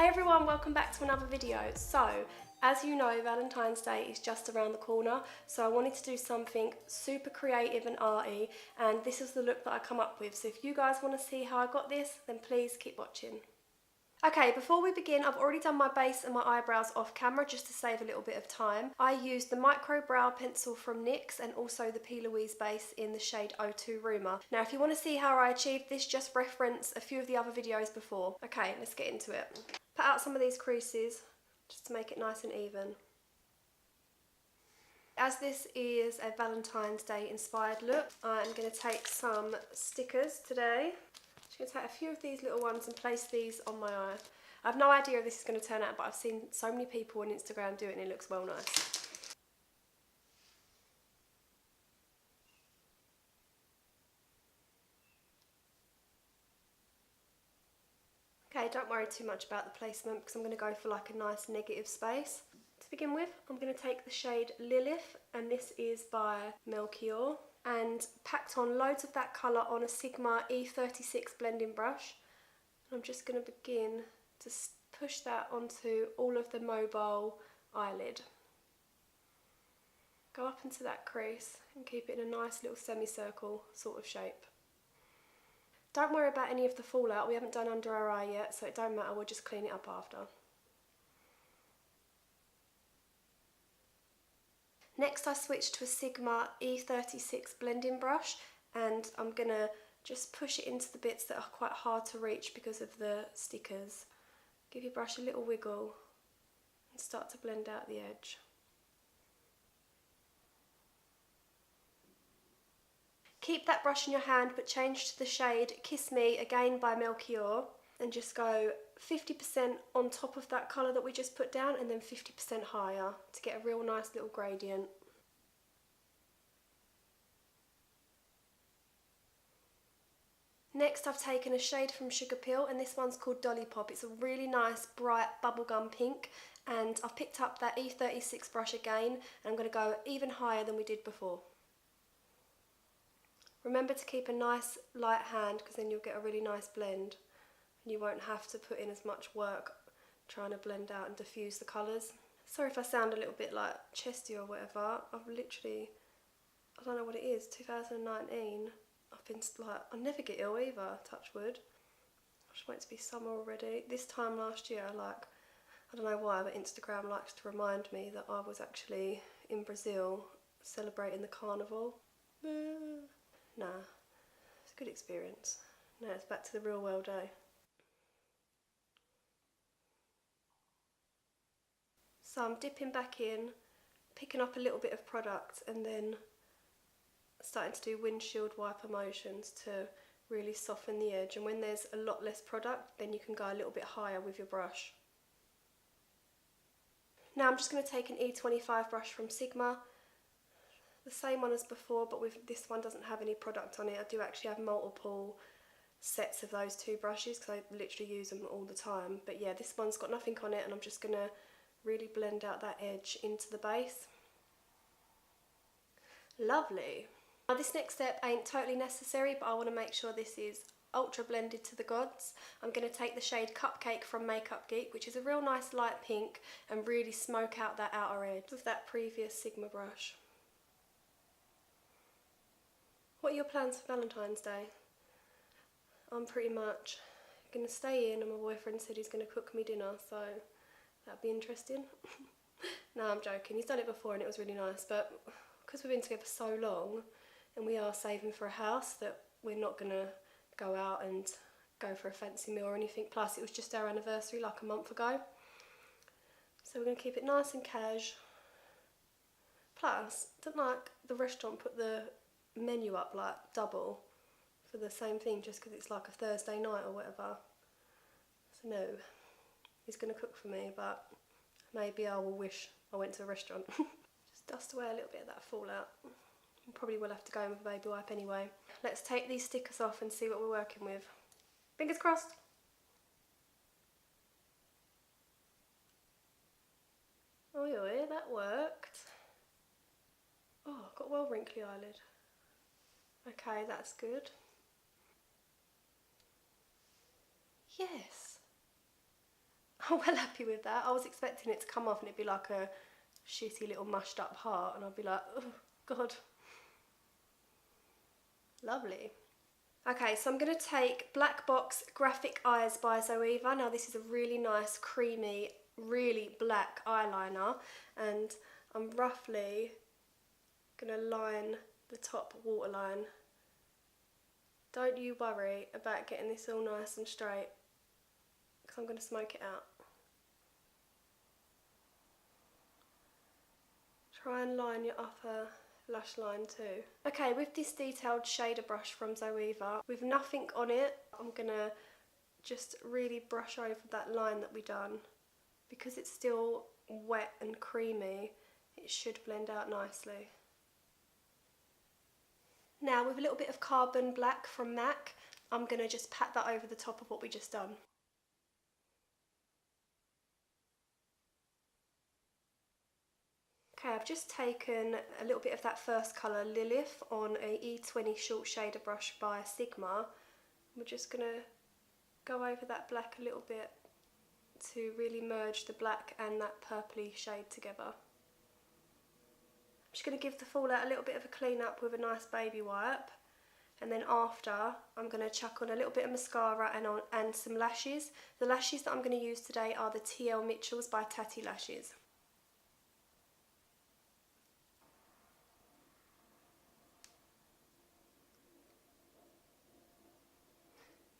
everyone, welcome back to another video. So, as you know, Valentine's Day is just around the corner, so I wanted to do something super creative and arty, and this is the look that I come up with. So if you guys want to see how I got this, then please keep watching. Okay, before we begin, I've already done my base and my eyebrows off camera just to save a little bit of time. I used the micro brow pencil from Nyx and also the Plouise base in the shade 02 Rumour. Now if you want to see how I achieved this, just reference a few of the other videos before. Okay, let's get into it. Put out some of these creases just to make it nice and even. As this is a Valentine's Day inspired look, I'm going to take some stickers today. I'm going to take a few of these little ones and place these on my eye. I have no idea if this is going to turn out, but I've seen so many people on Instagram do it and it looks well nice. Okay, don't worry too much about the placement because I'm going to go for like a nice negative space. To begin with, I'm going to take the shade Lilith, and this is by Melkior, and packed on loads of that colour on a Sigma E36 blending brush. And I'm just going to begin to push that onto all of the mobile eyelid. Go up into that crease and keep it in a nice little semicircle sort of shape. Don't worry about any of the fallout, we haven't done under our eye yet, so it don't matter, we'll just clean it up after. Next I switched to a Sigma E36 blending brush, and I'm going to just push it into the bits that are quite hard to reach because of the stickers. Give your brush a little wiggle and start to blend out the edge. Keep that brush in your hand but change to the shade Kiss Me, again by Melkior, and just go 50% on top of that colour that we just put down and then 50% higher to get a real nice little gradient. Next I've taken a shade from Sugar Pill, and this one's called Dollypop. It's a really nice bright bubblegum pink, and I've picked up that E36 brush again and I'm going to go even higher than we did before. Remember to keep a nice light hand because then you'll get a really nice blend. You won't have to put in as much work trying to blend out and diffuse the colours. Sorry if I sound a little bit like chesty or whatever. I've literally, I don't know what it is, 2019. I've been like, I never get ill either, touch wood. I just want it to be summer already. This time last year, like, I don't know why, but Instagram likes to remind me that I was actually in Brazil celebrating the carnival. Nah, it's a good experience. Now it's back to the real world, eh? So I'm dipping back in, picking up a little bit of product and then starting to do windshield wiper motions to really soften the edge, and when there's a lot less product then you can go a little bit higher with your brush. Now I'm just going to take an E25 brush from Sigma, the same one as before, but with this one doesn't have any product on it. I do actually have multiple sets of those two brushes because I literally use them all the time, but yeah, this one's got nothing on it and I'm just going to really blend out that edge into the base. Lovely. Now this next step ain't totally necessary, but I want to make sure this is ultra blended to the gods. I'm going to take the shade Cupcake from Makeup Geek, which is a real nice light pink, and really smoke out that outer edge with that previous Sigma brush. What are your plans for Valentine's Day? I'm pretty much going to stay in, and my boyfriend said he's going to cook me dinner, so that'd be interesting. No, I'm joking. He's done it before and it was really nice, but because we've been together so long and we are saving for a house, that we're not going to go out and go for a fancy meal or anything. Plus it was just our anniversary like a month ago, so we're going to keep it nice and cash. Plus, don't like the restaurant put the menu up like double for the same thing just because it's like a Thursday night or whatever. So no, he's going to cook for me, but maybe I will wish I went to a restaurant. Just dust away a little bit of that fallout. Probably will have to go in with a baby wipe anyway. Let's take these stickers off and see what we're working with. Fingers crossed. Oh yeah, that worked. Oh, I've got a well wrinkly eyelid. Okay, that's good. Yes. I'm well happy with that. I was expecting it to come off and it'd be like a shitty little mushed up heart, and I'd be like, oh god. Lovely. Okay, so I'm going to take Black Box Graphic Eyes by Zoeva. Now this is a really nice, creamy, really black eyeliner, and I'm roughly going to line the top waterline. Don't you worry about getting this all nice and straight, because I'm going to smoke it out. Try and line your upper lash line too. Okay, with this detailed shader brush from Zoeva, with nothing on it, I'm gonna just really brush over that line that we done. Because it's still wet and creamy, it should blend out nicely. Now with a little bit of Carbon Black from MAC, I'm gonna just pat that over the top of what we just done. Okay, I've just taken a little bit of that first colour, Lilith, on a E20 short shader brush by Sigma. We're just going to go over that black a little bit to really merge the black and that purpley shade together. I'm just going to give the fallout a little bit of a clean up with a nice baby wipe. And then after, I'm going to chuck on a little bit of mascara and some lashes. The lashes that I'm going to use today are the TLMITCHELLs by Tatti lashes.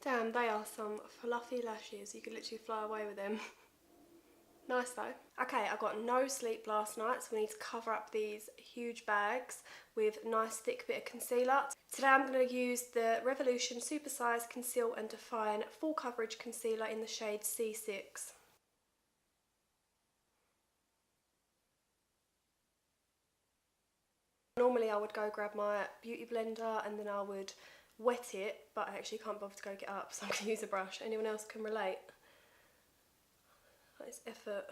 Damn, they are some fluffy lashes. You could literally fly away with them. Nice though. Okay, I got no sleep last night, so we need to cover up these huge bags with nice thick bit of concealer. Today I'm going to use the Revolution Supersize Conceal and Define Full Coverage Concealer in the shade C6. Normally I would go grab my beauty blender and then I would wet it, but I actually can't bother to go get up, so I'm going to use a brush. Anyone else can relate? That is effort.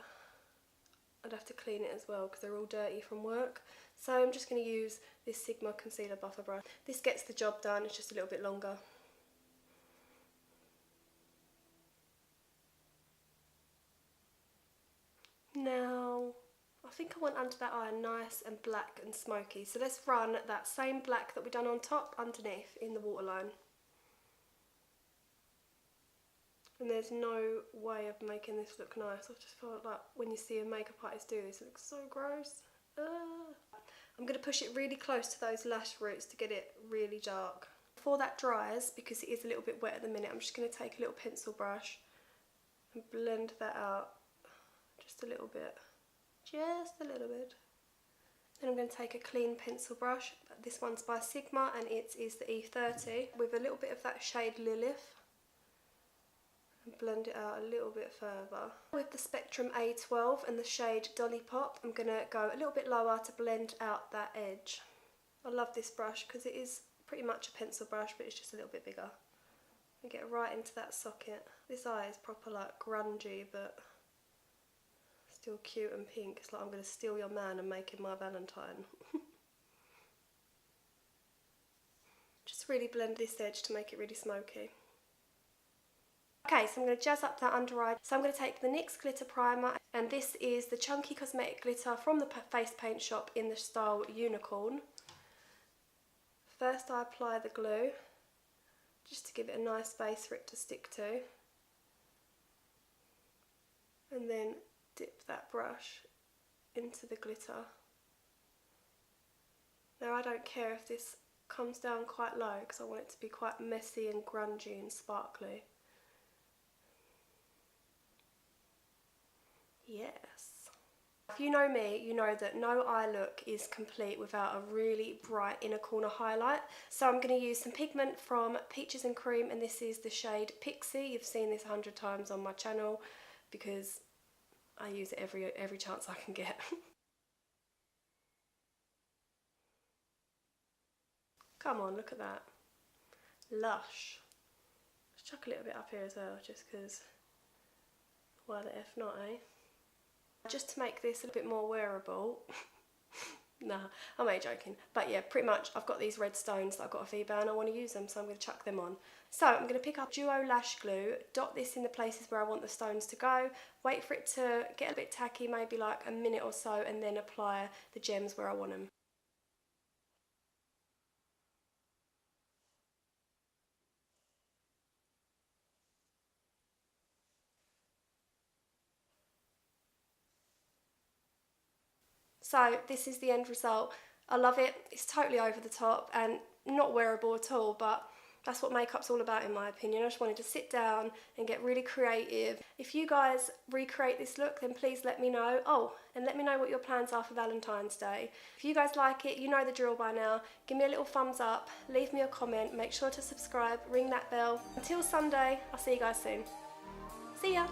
I'd have to clean it as well because they're all dirty from work. So I'm just going to use this Sigma Concealer Buffer brush. This gets the job done, it's just a little bit longer. Now, I think I want under that eye nice and black and smoky. So let's run that same black that we done on top underneath in the waterline. And there's no way of making this look nice. I just felt like when you see a makeup artist do this, it looks so gross. I'm going to push it really close to those lash roots to get it really dark. Before that dries, because it is a little bit wet at the minute, I'm just going to take a little pencil brush and blend that out just a little bit. Just a little bit. Then I'm going to take a clean pencil brush. This one's by Sigma and it is the E30 with a little bit of that shade Lilith. And blend it out a little bit further. With the Spectrum A12 and the shade Dollypop, I'm going to go a little bit lower to blend out that edge. I love this brush because it is pretty much a pencil brush, but it's just a little bit bigger. And get right into that socket. This eye is proper like grungy, but still cute and pink. It's like I'm going to steal your man and make him my Valentine. Just really blend this edge to make it really smoky. Okay, so I'm going to jazz up that under eye. So I'm going to take the NYX Glitter Primer, and this is the Chunky Cosmetic Glitter from the face paint shop in the style Unicorn. First I apply the glue, just to give it a nice base for it to stick to. And then dip that brush into the glitter. Now I don't care if this comes down quite low because I want it to be quite messy and grungy and sparkly. Yes. If you know me, you know that no eye look is complete without a really bright inner corner highlight. So I'm going to use some pigment from Peaches and Cream, and this is the shade Pixie. You've seen this 100 times on my channel because I use it every chance I can get. Come on, look at that. Lush. Let's chuck a little bit up here as well, just because, why the F not, eh? Just to make this a bit more wearable, Nah, I'm only joking. But yeah, pretty much I've got these red stones that I've got off eBay and I want to use them, so I'm going to chuck them on. So I'm going to pick up Duo Lash Glue, dot this in the places where I want the stones to go, wait for it to get a bit tacky, maybe like a minute or so, and then apply the gems where I want them. So this is the end result. I love it. It's totally over the top and not wearable at all, but that's what makeup's all about in my opinion. I just wanted to sit down and get really creative. If you guys recreate this look, then please let me know. Oh, and let me know what your plans are for Valentine's Day. If you guys like it, you know the drill by now. Give me a little thumbs up, leave me a comment, make sure to subscribe, ring that bell. Until Sunday, I'll see you guys soon. See ya!